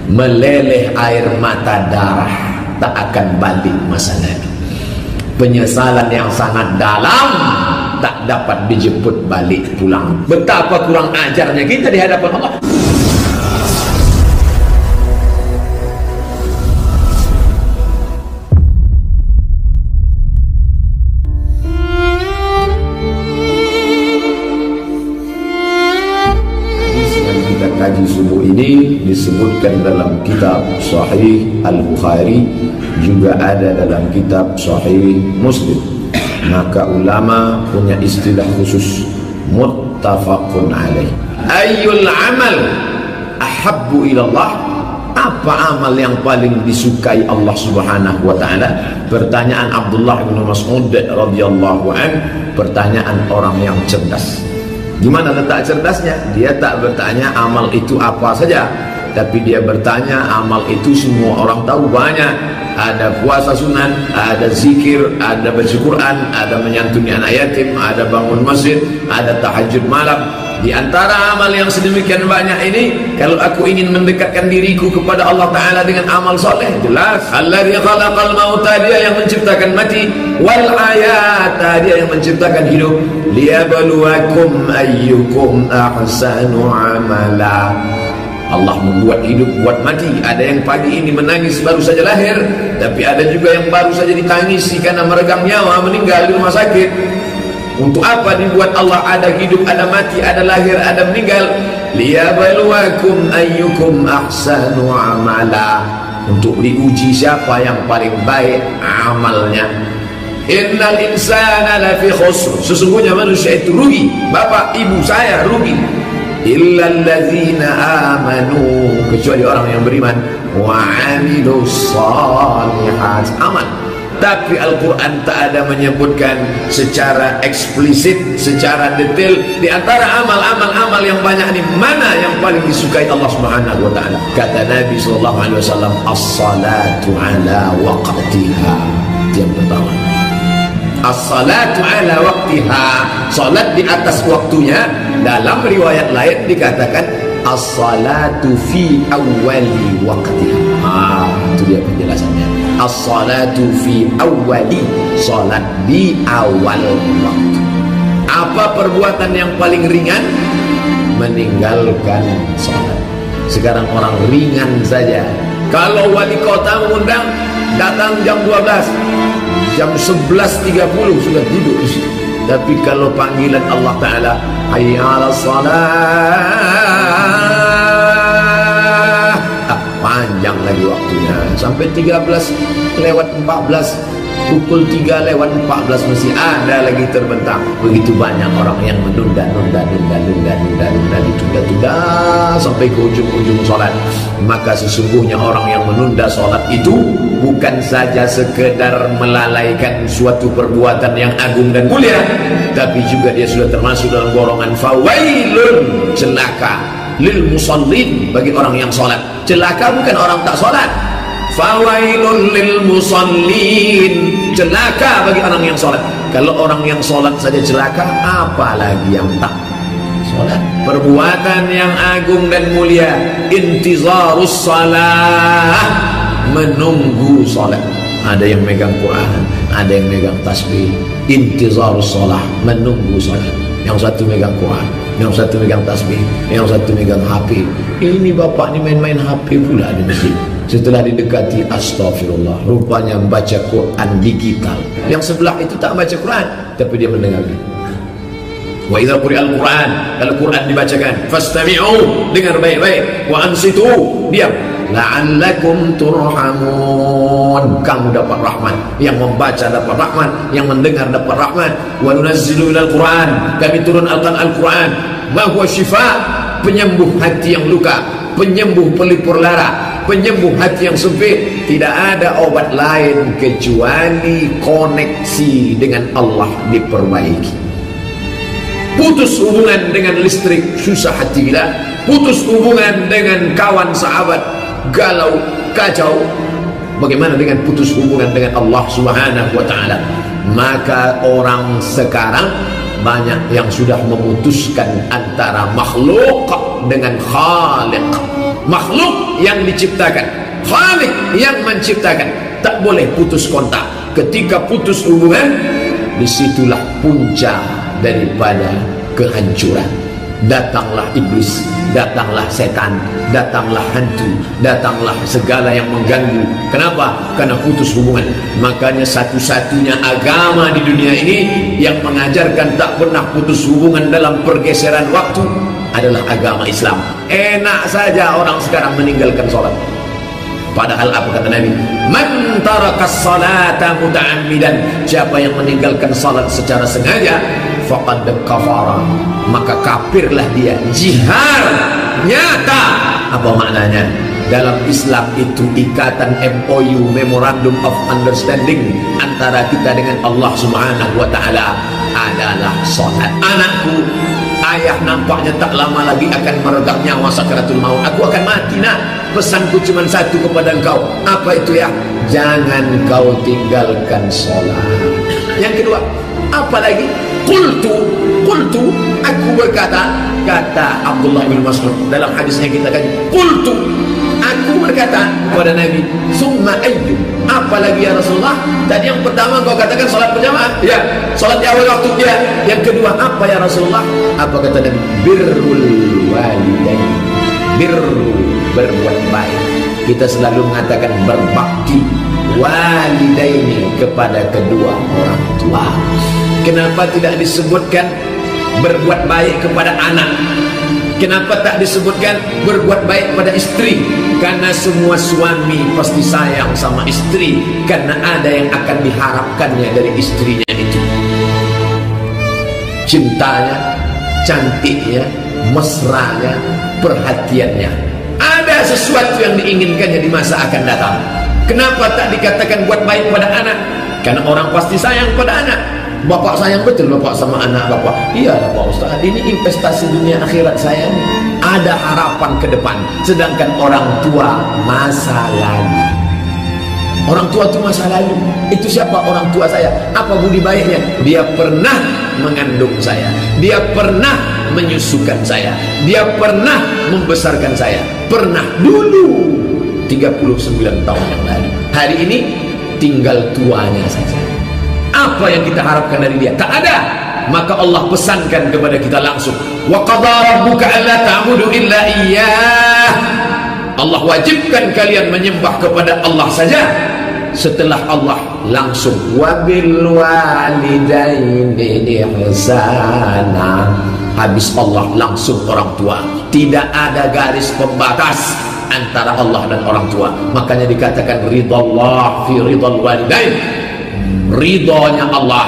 meleleh air mata darah, tak akan balik masa lalu. Penyesalan yang sangat dalam, tak dapat dijemput balik pulang. Betapa kurang ajarnya kita di hadapan Allah. Kaji subuh ini disebutkan dalam kitab Sahih Al-Bukhari, juga ada dalam kitab Sahih Muslim. Maka ulama punya istilah khusus, muttafaqun alaih. Ayyul amal ahabbu ilallah, apa amal yang paling disukai Allah Subhanahu wa taala? Pertanyaan Abdullah bin Mas'ud radhiyallahu an, pertanyaan orang yang cerdas. Gimana letak cerdasnya? Dia tak bertanya amal itu apa saja, tapi dia bertanya amal itu semua orang tahu banyak. Ada puasa sunnah, ada zikir, ada baca Quran, ada menyantuni anak yatim, ada bangun masjid, ada tahajud malam. Di antara amal yang sedemikian banyak ini, kalau aku ingin mendekatkan diriku kepada Allah Ta'ala dengan amal soleh, jelas alladzi khalaqal mauta, dia yang menciptakan mati, wal hayata, dia yang menciptakan hidup, liyabluwakum ayyukum ahsanu amala. Allah membuat hidup, buat mati. Ada yang pagi ini menangis baru saja lahir, tapi ada juga yang baru saja ditangisi karena meregang nyawa, meninggal di rumah sakit. Untuk apa dibuat Allah? Ada hidup, ada mati, ada lahir, ada meninggal. Liyabluwakum ayyukum ahsanu amala, untuk diuji siapa yang paling baik amalnya. Innal insana lafi khusr, sesungguhnya manusia itu rugi. Bapak ibu saya rugi. Illal ladzina amanu, kecuali orang yang beriman, wa amilus shalihat, amal. Tapi Al-Quran tak ada menyebutkan secara eksplisit, secara detail di antara amal-amal yang banyak ini, mana yang paling disukai Allah Subhanahu wa taala. Kata Nabi sallallahu alaihi wasallam, as-salatu ala waqtiha. Yang pertama, as-salatu ala waqtiha, salat di atas waktunya. Dalam riwayat lain dikatakan as-salatu fi awwali waqtiha. Itu dia penjelasannya. As-salatu fi awwali, salat di awal waktu. Apa perbuatan yang paling ringan? Meninggalkan salat. Sekarang orang ringan saja. Kalau wali kota mengundang, datang jam 12, jam 11.30 sudah duduk di situ. Tapi kalau panggilan Allah Ta'ala, hayya 'alas shalah, panjang lagi waktunya sampai 13:14, pukul 3:14 masih ada lagi terbentang. Begitu banyak orang yang menunda ditunda sampai ke ujung sholat. Maka sesungguhnya orang yang menunda sholat itu bukan saja sekedar melalaikan suatu perbuatan yang agung dan mulia, tapi juga dia sudah termasuk dalam golongan fawailun, celaka, lil musallin, bagi orang yang sholat. Celaka bukan orang tak sholat. Fawailun lil musallin, celaka bagi orang yang sholat. Kalau orang yang sholat saja celaka, apalagi yang tak sholat. Perbuatan yang agung dan mulia, intizarus salah, menunggu sholat. Ada yang megang Quran, ada yang megang tasbih. Intizarus salah, menunggu sholat. Yang satu megang Quran, yang satu megang tasbih, yang satu megang HP. Ini bapak ni main-main HP pula di masjid. Setelah didekati, astagfirullah, rupanya membaca Quran digital. Yang sebelah itu tak baca Quran, tapi dia mendengarkan. Wa idza quri'al Quran, kalau Quran dibacakan, fastami'u, dengar baik-baik, wa ansitu, diam, la'allakum turhamun, kamu dapat rahmat. Yang membaca dapat rahmat, yang mendengar dapat rahmat. Wa nunazzilu minal Quran, kami turunkan Al-Quran, ma huwa syifa, penyembuh hati yang luka, penyembuh pelipur lara, penyembuh hati yang sempit. Tidak ada obat lain kecuali koneksi dengan Allah diperbaiki. Putus hubungan dengan listrik, susah hati kita. Putus hubungan dengan kawan sahabat, galau, kacau. Bagaimana dengan putus hubungan dengan Allah Subhanahu wa ta'ala? Maka orang sekarang banyak yang sudah memutuskan antara makhluk dengan khaliq. makhluk yang diciptakan, Khalik yang menciptakan. Tak boleh putus kontak. Ketika putus hubungan, disitulah puncak daripada kehancuran. Datanglah iblis, datanglah setan, datanglah hantu, datanglah segala yang mengganggu. Kenapa? Karena putus hubungan. Makanya satu-satunya agama di dunia ini yang mengajarkan tak pernah putus hubungan dalam pergeseran waktu adalah agama Islam. Enak saja orang sekarang meninggalkan sholat. Padahal apa kata Nabi? Man tarakas salata muta'ammidan, siapa yang meninggalkan salat secara sengaja, faqad kafara, maka kafirlah dia. Jihar nyata. Apa maknanya? Dalam Islam itu ikatan MOU, Memorandum of Understanding, antara kita dengan Allah Subhanahu wa taala adalah salat. Anakku, ayah nampaknya tak lama lagi akan meregang nyawa sakaratul maut. Aku akan mati, nak. Pesanku cuma satu kepada engkau. Apa itu ya? Jangan kau tinggalkan sholat. Yang kedua, apa lagi? Qultu, aku berkata, kata Abdullah bin Mas'ud dalam hadisnya kita kan, qultu, aku berkata kepada Nabi, summa ayyu, apa lagi ya Rasulullah? Tadi yang pertama kau katakan sholat berjamaah, ya, sholat di awal waktu, ya. Yang kedua apa ya Rasulullah? Apa kata Nabi? Birrul walidain, berbuat baik. Kita selalu mengatakan berbakti walidaini, kepada kedua orang tua. Kenapa tidak disebutkan berbuat baik kepada anak? Kenapa tak disebutkan berbuat baik pada istri? Karena semua suami pasti sayang sama istri, karena ada yang akan diharapkannya dari istrinya itu. Cintanya, cantiknya, mesranya, perhatiannya. Ada sesuatu yang diinginkannya di masa akan datang. Kenapa tak dikatakan buat baik pada anak? Karena orang pasti sayang pada anak. Bapak sayang betul bapak sama anak bapak. Iyalah Pak Ustaz, ini investasi dunia akhirat saya nih. Ada harapan ke depan. Sedangkan orang tua masa lalu. Orang tua itu masa lalu. Itu siapa orang tua saya? Apa budi baiknya? Dia pernah mengandung saya, dia pernah menyusukan saya, dia pernah membesarkan saya. Pernah dulu 39 tahun yang lalu. Hari ini tinggal tuanya saja. Apa yang kita harapkan dari dia? Tak ada. Maka Allah pesankan kepada kita langsung, wa qadara rabbuka alla ta'budu illa iyyah. Allah wajibkan kalian menyembah kepada Allah saja. Setelah Allah langsung wabil walidaini ihsana. Habis Allah langsung orang tua. Tidak ada garis pembatas antara Allah dan orang tua. Makanya dikatakan ridallah fi ridal walidain. Ridhonya Allah,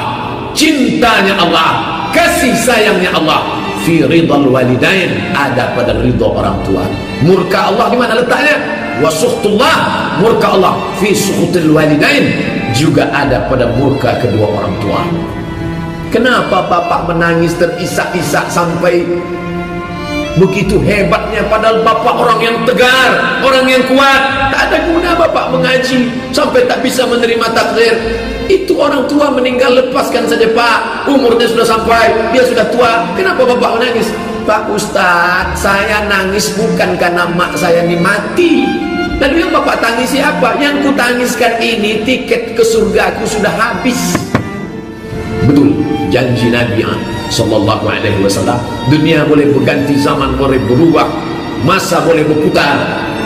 cintanya Allah, kasih sayangnya Allah fi ridal walidain, ada pada ridho orang tua. Murka Allah di mana letaknya? Wa sukhtullah, murka Allah fi sukhtil walidain, juga ada pada murka kedua orang tua. Kenapa bapak menangis terisak-isak sampai begitu hebatnya, padahal bapak orang yang tegar, orang yang kuat? Tak ada guna bapak mengaji sampai tak bisa menerima takdir. Itu orang tua meninggal, lepaskan saja Pak, umurnya sudah sampai, dia sudah tua. Kenapa bapak menangis? Pak Ustaz, saya nangis bukan karena mak saya ini mati. Lalu yang bapak tangisi apa? Yang ku tangiskan ini tiket ke surga aku sudah habis. Betul janji Nabi sallallahu alaihi wasallam, dunia boleh berganti, zaman boleh berubah, masa boleh berputar,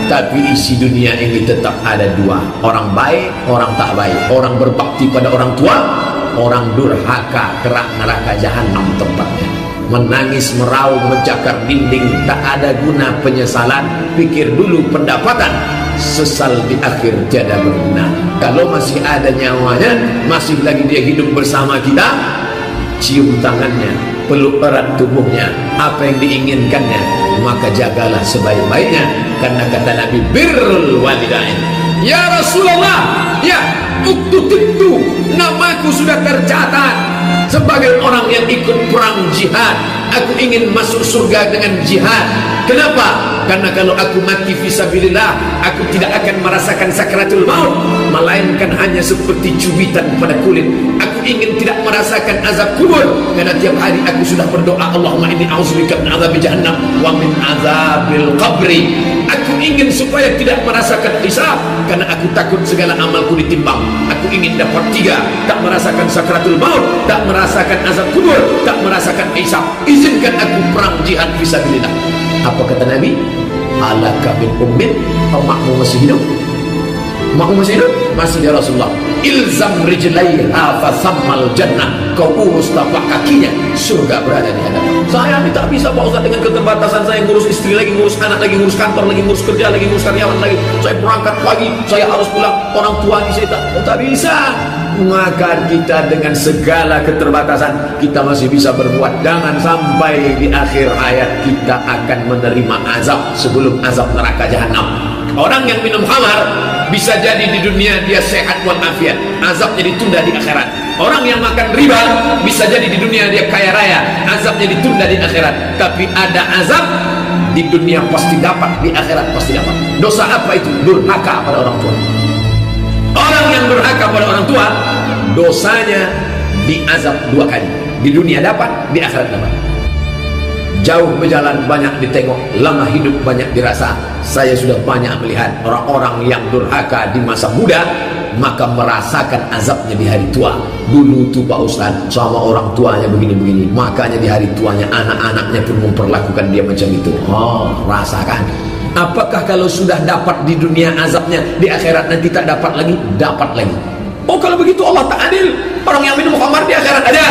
tapi isi dunia ini tetap ada dua, orang baik, orang tak baik, orang berbakti pada orang tua, orang durhaka, kerak neraka jahanam tempatnya. Menangis, meraung, mencakar dinding, tak ada guna penyesalan. Pikir dulu pendapatan, sesal di akhir tiada berguna. Kalau masih ada nyawanya, masih lagi dia hidup bersama kita, cium tangannya, peluk erat tubuhnya, apa yang diinginkannya, maka jagalah sebaik-baiknya. Karena kata Nabi, birrul walidain. Ya Rasulullah, ya uktutibtu, namaku sudah tercatat sebagai orang yang ikut perang jihad. Aku ingin masuk surga dengan jihad. Kenapa? Karena kalau aku mati fisabilillah, aku tidak akan merasakan sakratul maut, melainkan hanya seperti cubitan pada kulit. Aku ingin tidak merasakan azab kubur, karena tiap hari aku sudah berdoa, Allahumma inni a'udzubika min azabi jahannam wa min azabil qabri. Aku ingin supaya tidak merasakan hisab, karena aku takut segala amalku ditimbang. Aku ingin dapat 3, tak merasakan sakratul maut, tak merasakan azab kubur, tak merasakan hisab. Izinkan aku perang jihad fisabilillah. Apa kata Nabi? Alaka min ummin, emakmu masih hidup? Emakmu masih hidup? Masih ya Rasulullah. Ilzam rijlaiha fasammal jannah. Kau urus tapak kakinya, surga berada di hadapan. Saya ini tak bisa Pak Ustaz, dengan keterbatasan saya, ngurus istri lagi, ngurus anak lagi, ngurus kantor lagi, ngurus kerja lagi, ngurus karyawan lagi. Saya berangkat pagi, saya harus pulang, orang tua ini saya tak bisa. Maka kita dengan segala keterbatasan kita masih bisa berbuat. Jangan sampai di akhir hayat kita akan menerima azab sebelum azab neraka jahanam. Orang yang minum khamar bisa jadi di dunia dia sehat walafiat, azabnya ditunda di akhirat. Orang yang makan riba bisa jadi di dunia dia kaya raya, azabnya ditunda di akhirat. Tapi ada azab di dunia pasti dapat, di akhirat pasti dapat. Dosa apa itu? Durhaka pada orang tua. Orang yang durhaka pada orang tua, dosanya diazab 2 kali. Di dunia dapat, di akhirat dapat. Jauh berjalan banyak ditengok, lama hidup banyak dirasa. Saya sudah banyak melihat orang-orang yang durhaka di masa muda, maka merasakan azabnya di hari tua. Dulu tuh Pak Ustaz sama orang tuanya begini-begini, makanya di hari tuanya anak-anaknya pun memperlakukan dia macam itu. Oh, rasakan. Apakah kalau sudah dapat di dunia azabnya, di akhirat nanti tak dapat lagi? Dapat lagi. Oh, kalau begitu Allah tak adil. Orang yang minum khamar di akhirat ada,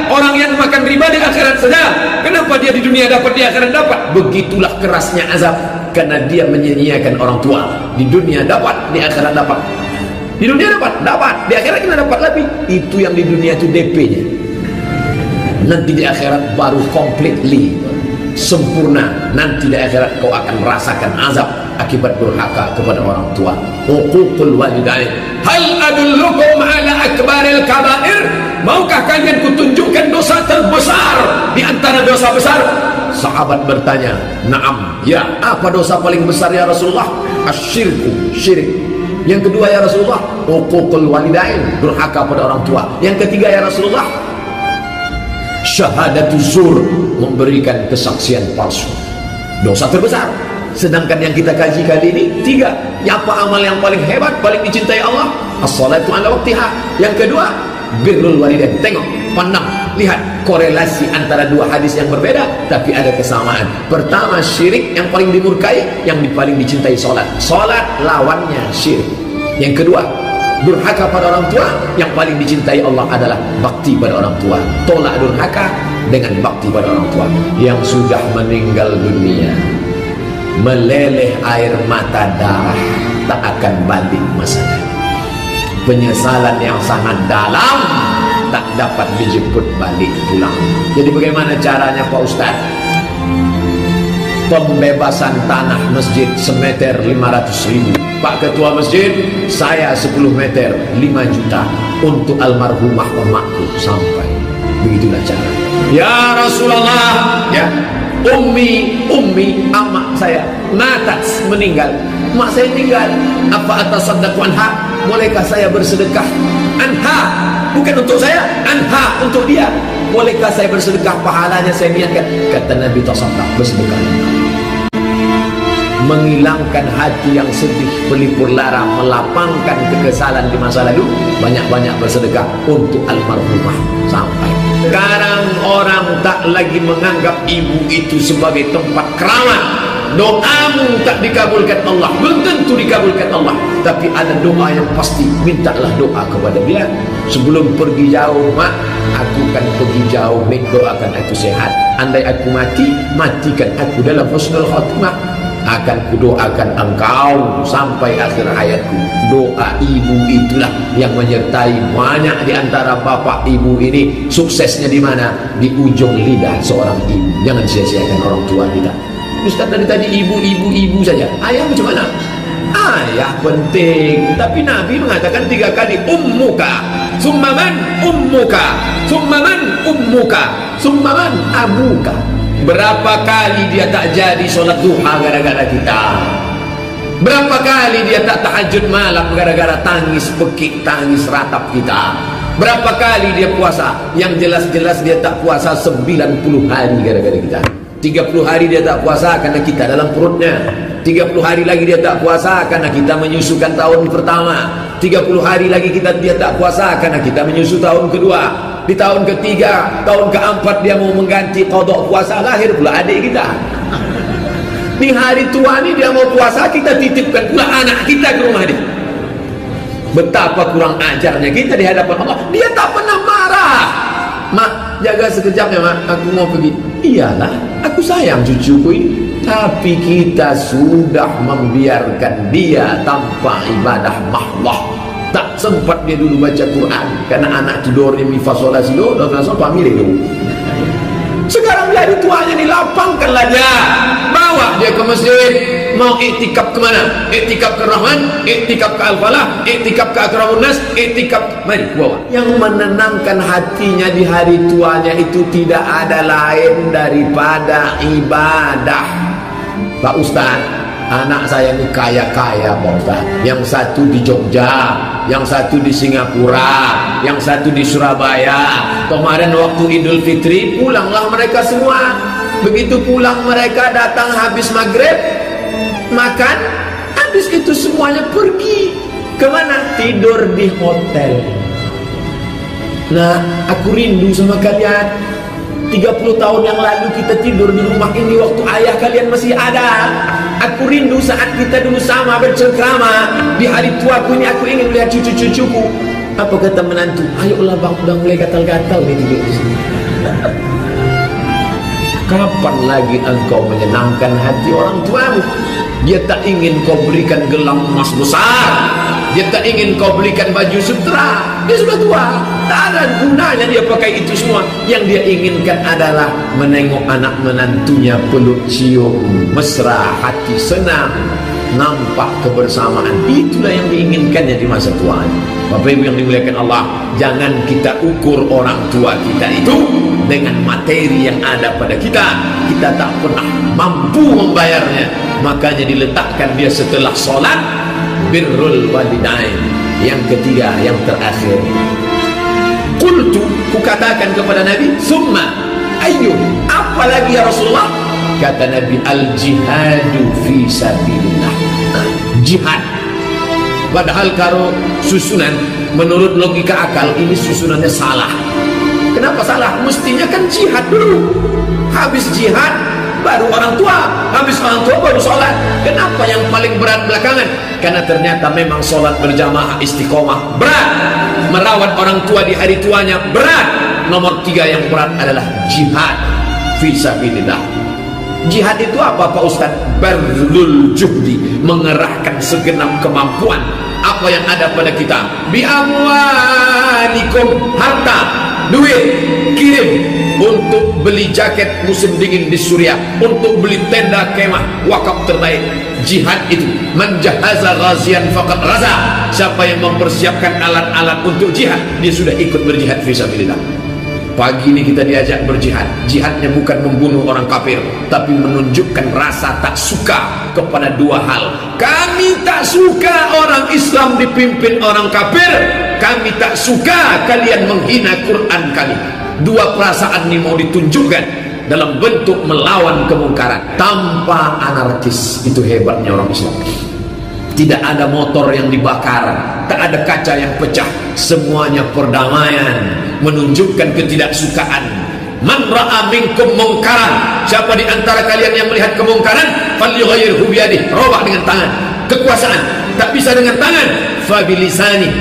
orang yang makan riba di akhirat saja. Kenapa dia di dunia dapat, di akhirat dapat? Begitulah kerasnya azab, karena dia menyia-nyiakan orang tua. Di dunia dapat, di akhirat dapat. Di dunia dapat, di akhirat kita dapat lebih. Itu yang di dunia itu DP-nya. Nanti di akhirat baru completely sempurna. Nanti di akhirat kau akan merasakan azab akibat durhaka kepada orang tua. Uququl walidain. Hal adullukum ala akbaril kabair? Maukah kalian kutunjukkan dosa terbesar di antara dosa besar? Sahabat bertanya, "Na'am." Ya, apa dosa paling besar ya Rasulullah? Asyirku, syirik. Yang kedua ya Rasulullah, uququl walidain, durhaka pada orang tua. Yang ketiga ya Rasulullah, syahadatu zur, memberikan kesaksian palsu. Dosa terbesar. Sedangkan yang kita kaji kali ini 3. Apa amal yang paling hebat, paling dicintai Allah? As-salatu ala waqtiha. Yang kedua, birrul walidain. Tengok, pandang, lihat korelasi antara 2 hadis yang berbeda tapi ada kesamaan. Pertama, syirik yang paling dimurkai, yang paling dicintai salat. Salat lawannya syirik. Yang kedua, durhaka pada orang tua, yang paling dicintai Allah adalah bakti pada orang tua. Tolak durhaka dengan bakti pada orang tua. Yang sudah meninggal dunia, meleleh air mata darah, tak akan balik masanya. Penyesalan yang sangat dalam, tak dapat dijemput balik pulang. Jadi bagaimana caranya Pak Ustaz? Pembebasan tanah masjid semeter 500.000. Pak Ketua Masjid, saya 10 meter 5 juta untuk almarhumah emakku sampai. Begitulah cara. Ya Rasulullah, ya Ummi, amak saya matat, meninggal. Mak saya tinggal. Apa atasaddaqu anha? Bolehkah saya bersedekah? Anha, bukan untuk saya, anha, untuk dia. Bolehkah saya bersedekah? Pahalanya saya niatkan. Kata Nabi, tasaddaq, bersedekah. Menghilangkan hati yang sedih, pelipur lara, melapangkan kekesalan di masa lalu. Banyak-banyak bersedekah untuk almarhumah sampai. Sekarang orang tak lagi menganggap ibu itu sebagai tempat keramat. Doamu tak dikabulkan Allah, belum tentu dikabulkan Allah, tapi ada doa yang pasti. Mintalah doa kepada dia. Sebelum pergi jauh, mak, aku kan pergi jauh, doakan aku sehat. Andai aku mati, matikan aku dalam husnul khatimah. Akan kudoakan engkau sampai akhir hayatku. Doa ibu itulah yang menyertai banyak di antara bapak ibu ini. Suksesnya di mana? Di ujung lidah seorang ibu. Jangan sia-siakan orang tua kita. Ustaz tadi ibu saja. Ayah macam mana? ayah penting, tapi Nabi mengatakan 3 kali ummuka, summaman ummuka, summaman ummuka, summaman abuka. Berapa kali dia tak jadi sholat duha gara-gara kita? Berapa kali dia tak tahajud malam gara-gara tangis pekik, tangis ratap kita? Berapa kali dia puasa? Yang jelas-jelas dia tak puasa 90 hari gara-gara kita. 30 hari dia tak puasa karena kita dalam perutnya. 30 hari lagi dia tak puasa karena kita menyusukan tahun pertama. 30 hari lagi dia tak puasa karena kita menyusu tahun kedua. Di tahun ketiga, tahun keempat dia mau mengganti qada puasa, lahir pula adik kita. Di hari tua ni dia mau puasa, kita titipkan pula anak kita ke rumah dia. Betapa kurang ajarnya kita di hadapan Allah. Dia tak pernah marah. Mak, jaga sekejap ya mak, aku mau pergi. Iyalah, aku sayang cucuku ini. Tapi kita sudah membiarkan dia tanpa ibadah mahlah. Tak sempat dia dulu baca Quran karena anak tidur ni mifasola sido, dah langsung pamil itu. Sekarang dia di tuanya dilapangkanlah dia, bawa dia ke masjid. Mau iktikaf ke mana? Iktikaf ke Rahman, iktikaf ke Al-Falah, iktikaf ke Akramun Nas, iktikaf, mari bawa. Yang menenangkan hatinya di hari tuanya itu tidak ada lain daripada ibadah. Pak Ustaz, anak saya ini kaya-kaya Pak Ustaz. Yang satu di Jogja, yang satu di Singapura, yang satu di Surabaya. Kemarin waktu Idul Fitri pulanglah mereka semua. Begitu pulang mereka datang habis maghrib, makan, habis itu semuanya pergi. Kemana? Tidur di hotel. Nah, aku rindu sama kalian. 30 tahun yang lalu kita tidur di rumah ini waktu ayah kalian masih ada. Aku rindu saat kita dulu sama bercengkrama. Di hari tuaku ini aku ingin melihat cucu-cucuku. Apa kata menantu? Ayolah bang, udah mulai gatal-gatal nih tidur di sini. Kapan lagi engkau menyenangkan hati orang tuamu? Dia tak ingin kau berikan gelang emas besar, dia tak ingin kau belikan baju sutra. Dia sudah tua, tak ada gunanya dia pakai itu semua. Yang dia inginkan adalah menengok anak menantunya peluk cium, mesra, hati senang, nampak kebersamaan. Itulah yang diinginkannya di masa tuanya. Bapak Ibu yang dimuliakan Allah, jangan kita ukur orang tua kita itu dengan materi yang ada pada kita. Kita tak pernah mampu membayarnya. Makanya diletakkan dia setelah sholat, birrul walidain. Yang ketiga, yang terakhir, qultu, kukatakan kepada Nabi, summa ayyuh, apalagi ya Rasulullah? Kata Nabi, al-jihadu fi sabilillah. Jihad. Padahal kalau susunan menurut logika akal ini susunannya salah. Kenapa salah? Mestinya kan jihad dulu, habis jihad baru orang tua, habis orang tua baru sholat. Kenapa yang paling berat belakangan? Karena ternyata memang sholat berjamaah istiqomah berat, merawat orang tua di hari tuanya berat. Nomor 3 yang berat adalah jihad fisabilillah. Jihad itu apa Pak Ustaz? Barlul juhdi, mengerahkan segenap kemampuan apa yang ada pada kita. Bi amwalikum, harta, duit, kirim untuk beli jaket musim dingin di Suriah, untuk beli tenda kemah wakaf terbaik. Jihad itu menjahaza ghazian faqad raza. Siapa yang mempersiapkan alat-alat untuk jihad, dia sudah ikut berjihad fisabilillah. Pagi ini kita diajak berjihad. Jihadnya bukan membunuh orang kafir, tapi menunjukkan rasa tak suka kepada 2 hal. Kami tak suka orang Islam dipimpin orang kafir. Kami tak suka kalian menghina Quran kami. 2 perasaan ini mau ditunjukkan dalam bentuk melawan kemungkaran tanpa anarkis. Itu hebatnya orang Islam. Tidak ada motor yang dibakar, tak ada kaca yang pecah, semuanya perdamaian, menunjukkan ketidaksukaan. Man ra'a minkum mungkaran, siapa di antara kalian yang melihat kemungkaran, falyughayyirhu biyadihi, robah dengan tangan. Kekuasaan tak bisa dengan tangan, fabilisani,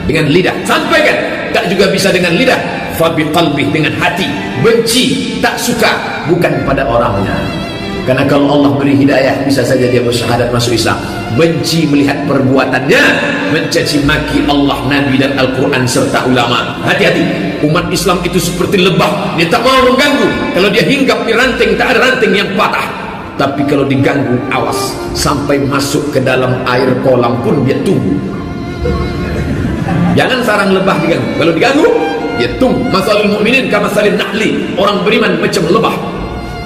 dengan lidah, sampaikan. Tak juga bisa dengan lidah, fabiqalbih, dengan hati. Benci, tak suka, bukan pada orangnya. Karena kalau Allah beri hidayah, bisa saja dia bersyahadat masuk Islam. Benci melihat perbuatannya, mencaci maki Allah, Nabi dan Al-Quran serta ulama. Hati-hati, umat Islam itu seperti lebah, dia tak mau mengganggu. Kalau dia hinggap di ranting, tak ada ranting yang patah. tapi kalau diganggu awas, sampai masuk ke dalam air kolam pun dia tunggu. Jangan sarang lebah diganggu. Kalau diganggu dia tunggu. Masalul mu'minin kamasalin nahli, orang beriman macam lebah.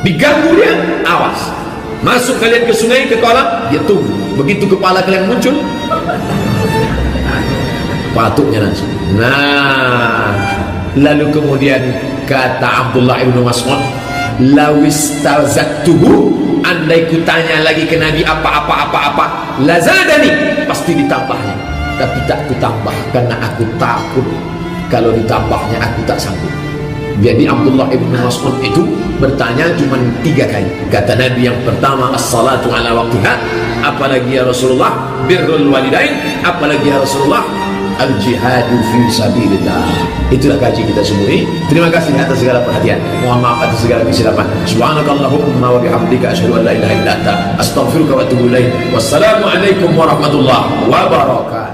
Diganggu dia awas. Masuk kalian ke sungai, ke kolam, dia tunggu. Begitu kepala kalian muncul, patutnya langsung. Nah, lalu kemudian kata Abdullah ibn Mas'ud, lawistazattuhu, andai ku tanya lagi ke Nabi apa-apa lazadani, pasti ditambahnya, tapi tak ku tambah karena aku takut kalau ditambahnya aku tak sanggup. Jadi Abdullah ibn Mas'ud itu bertanya cuma 3 kali. Kata Nabi yang pertama, as-salatu ala waqtiha, apalagi ya Rasulullah, birrul walidain, apalagi ya Rasulullah, al-jihadu fi sabilillah. Itulah kaji kita semua ini. Terima kasih atas segala perhatian. Mohon maaf atas segala kesilapan. Subhanakallahumma wa bihamdika asyhadu an la ilaha illa anta astaghfiruka wa atubu ilaik. Wassalamu alaikum warahmatullahi wabarakatuh.